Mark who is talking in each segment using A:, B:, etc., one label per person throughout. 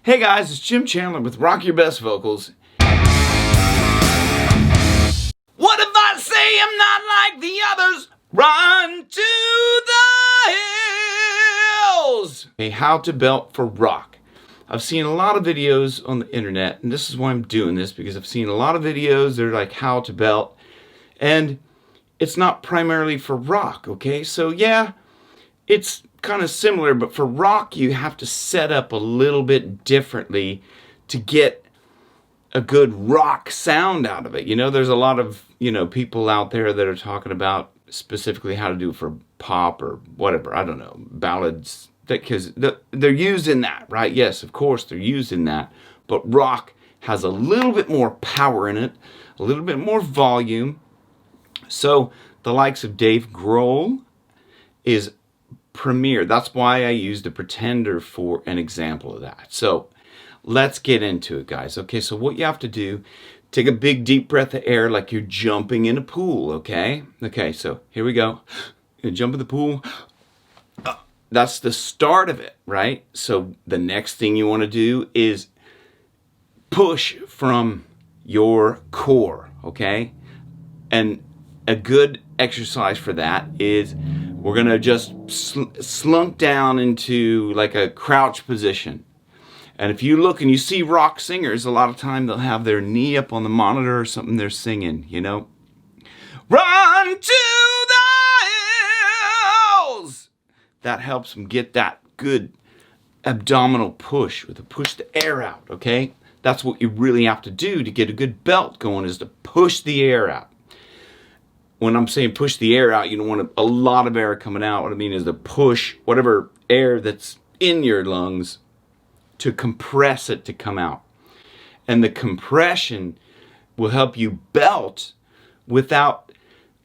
A: Hey guys, it's Jim Chandler with Rock Your Best Vocals. What if I say I'm not like the others? Run to the hills! Okay, how to belt for rock. I've seen a lot of videos on the internet, and this is why I'm doing this, because I've seen a lot of videos that are like how to belt, and it's not primarily for rock, okay? So yeah, it's kind of similar, but for rock you have to set up a little bit differently to get a good rock sound out of it. You know, there's a lot of, people out there that are talking about specifically how to do it for pop or whatever, I don't know, ballads, because they're used in that, right? Yes, of course they're used in that, but rock has a little bit more power in it, a little bit more volume. So the likes of Dave Grohl is premier. That's why I used a Pretender for an example of that. So let's get into it, guys. Okay, so what you have to do, take a big deep breath of air like you're jumping in a pool, okay? Okay, so here we go. You jump in the pool. That's the start of it, right? So the next thing you want to do is push from your core, okay? And a good exercise for that is we're going to just slunk down into like a crouch position. And if you look and you see rock singers, a lot of time they'll have their knee up on the monitor or something they're singing, Run to the hills! That helps them get that good abdominal push, with a push the air out, okay? That's what you really have to do to get a good belt going, is to push the air out. When I'm saying push the air out, you don't want a lot of air coming out. What I mean is to push whatever air that's in your lungs, to compress it to come out. And the compression will help you belt without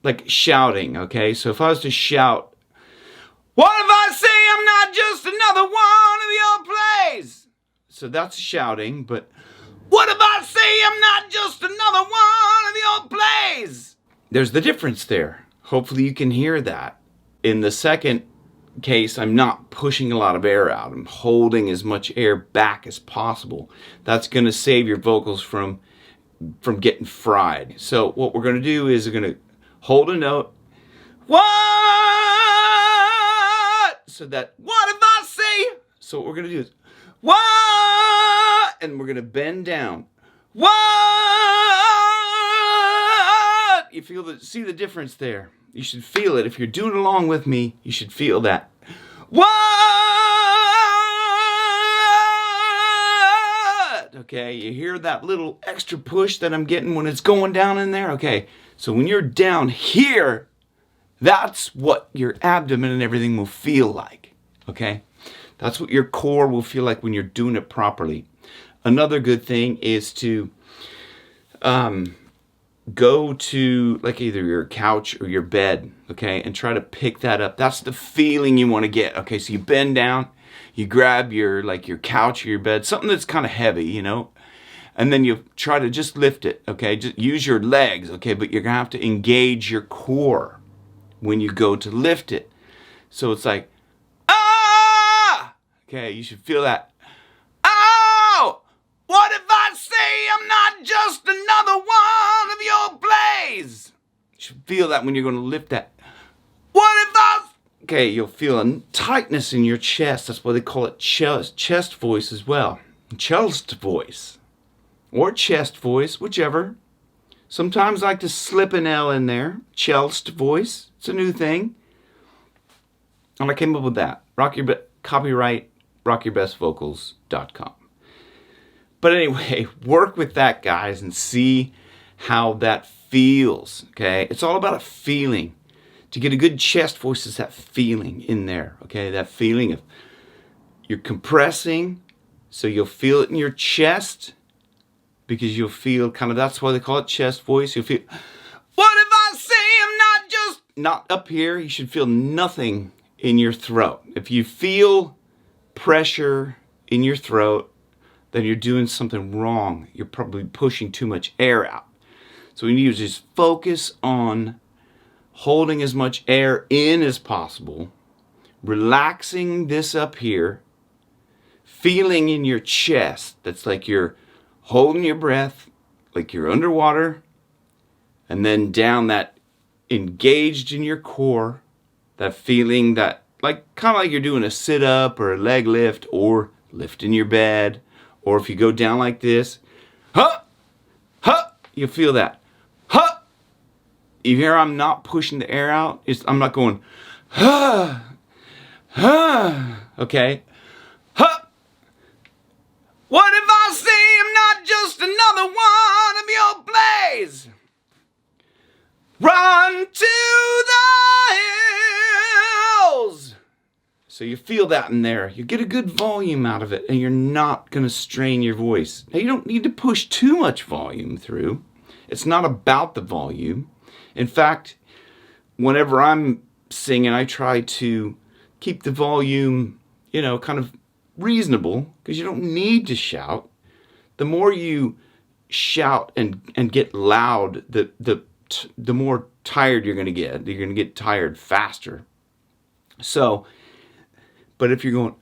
A: like shouting, okay? So if I was to shout, what if I say I'm not just another one of your plays? So that's shouting, but what if I say I'm not just another one of your plays? There's the difference there. Hopefully you can hear that. In the second case, I'm not pushing a lot of air out. I'm holding as much air back as possible. That's going to save your vocals from getting fried. So what we're going to do is we're going to hold a note. What? So that, what if I say? So what we're going to do is, what? And we're going to bend down. What? You see the difference there. You should feel it. If you're doing along with me, you should feel that. What? Okay, you hear that little extra push that I'm getting when it's going down in there? Okay, so when you're down here, that's what your abdomen and everything will feel like. Okay? That's what your core will feel like when you're doing it properly. Another good thing is to go to like either your couch or your bed, okay, and try to pick that up. That's the feeling you want to get. Okay, so you bend down, you grab your couch or your bed, something that's kind of heavy, and then you try to just lift it, okay? Just use your legs, okay, but you're gonna have to engage your core when you go to lift it. So it's like, ah! Okay, you should feel that. Oh! What if I say I'm not just another one of your plays? You should feel that when you're going to lift that. What if I... Okay, you'll feel a tightness in your chest. That's why they call it chest voice as well. Chest voice. Or chest voice, whichever. Sometimes I like to slip an L in there. Chest voice. It's a new thing. And I came up with that. Copyright rockyourbestvocals.com. But anyway, work with that, guys, and see how that feels, okay? It's all about a feeling. To get a good chest voice is that feeling in there, okay? That feeling of you're compressing, so you'll feel it in your chest, because you'll feel kind of, that's why they call it chest voice. You'll feel, what if I say I'm not just, not up here, you should feel nothing in your throat. If you feel pressure in your throat, then you're doing something wrong. You're probably pushing too much air out. So we need to just focus on holding as much air in as possible, relaxing this up here, feeling in your chest. That's like you're holding your breath, like you're underwater, and then down that engaged in your core, that feeling that like kind of like you're doing a sit-up or a leg lift or lifting your bed, or if you go down like this, huh, huh, you feel that, huh. You hear I'm not pushing the air out. I'm not going, huh, huh, okay, huh. What if I say I'm not just another one of your plays? Run to the hills. So you feel that in there. You get a good volume out of it, and you're not going to strain your voice. Now, you don't need to push too much volume through. It's not about the volume. In fact, whenever I'm singing, I try to keep the volume, kind of reasonable, because you don't need to shout. The more you shout and get loud, the more tired you're going to get. You're going to get tired faster. So, but if you're going,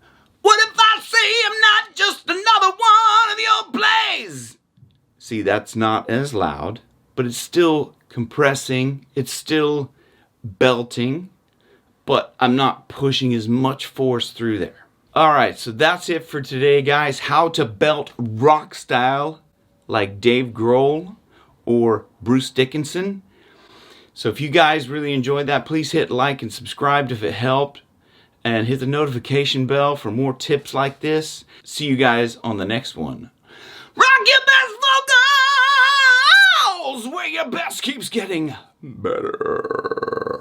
A: what if I say I'm not just another one of your plays? See, that's not as loud, but it's still compressing. It's still belting, but I'm not pushing as much force through there. All right, so that's it for today, guys. How to belt rock style like Dave Grohl or Bruce Dickenson. So if you guys really enjoyed that, please hit like and subscribe if it helped, and hit the notification bell for more tips like this. See you guys on the next one. Rock your best vocals, where your best keeps getting better.